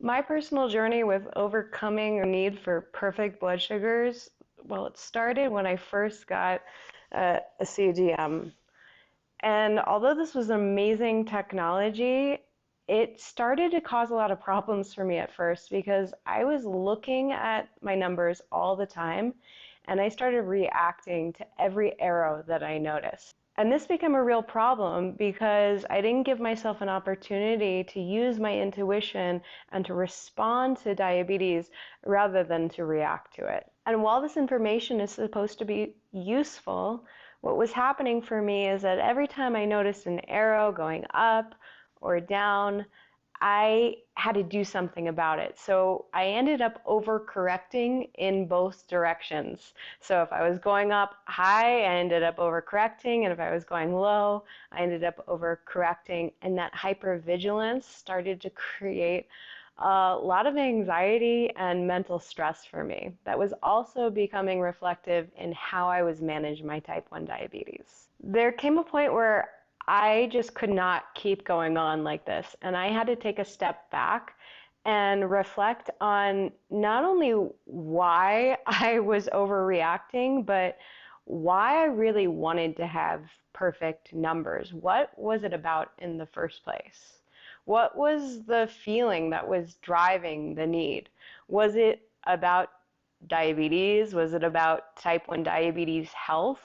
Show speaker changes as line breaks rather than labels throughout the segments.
My personal journey with overcoming a need for perfect blood sugars, well, it started when I first got a CGM. And although this was amazing technology, it started to cause a lot of problems for me at first because I was looking at my numbers all the time and I started reacting to every arrow that I noticed. And this became a real problem because I didn't give myself an opportunity to use my intuition and to respond to diabetes rather than to react to it. And while this information is supposed to be useful, what was happening for me is that every time I noticed an arrow going up or down, I had to do something about it. So I ended up overcorrecting in both directions. So if I was going up high, I ended up overcorrecting, and if I was going low, I ended up overcorrecting. And that hypervigilance started to create a lot of anxiety and mental stress for me. That was also becoming reflective in how I was managing my type 1 diabetes. There came a point where I just could not keep going on like this, and I had to take a step back and reflect on not only why I was overreacting, but why I really wanted to have perfect numbers. What was it about in the first place? What was the feeling that was driving the need? Was it about diabetes? Was it about type 1 diabetes health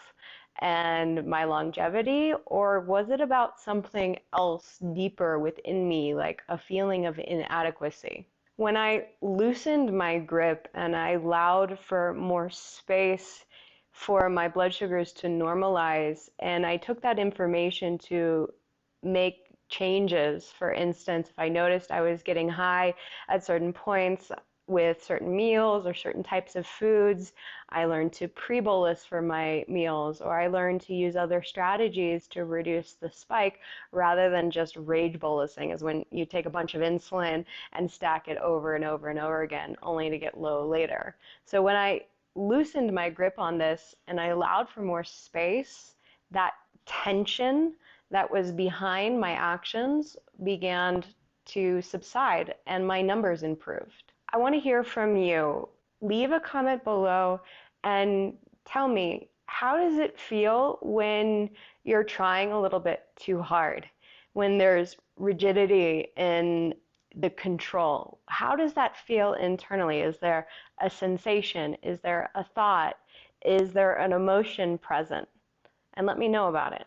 and my longevity? Or was it about something else deeper within me, like a feeling of inadequacy? When I loosened my grip and I allowed for more space for my blood sugars to normalize, and I took that information to make changes. For instance, if I noticed I was getting high at certain points with certain meals or certain types of foods, I learned to pre-bolus for my meals, or I learned to use other strategies to reduce the spike rather than just rage bolusing, is when you take a bunch of insulin and stack it over and over and over again, only to get low later. So when I loosened my grip on this and I allowed for more space, that tension that was behind my actions began to subside and my numbers improved. I want to hear from you. Leave a comment below and tell me, how does it feel when you're trying a little bit too hard? When there's rigidity in the control, how does that feel internally? Is there a sensation? Is there a thought? Is there an emotion present? And let me know about it.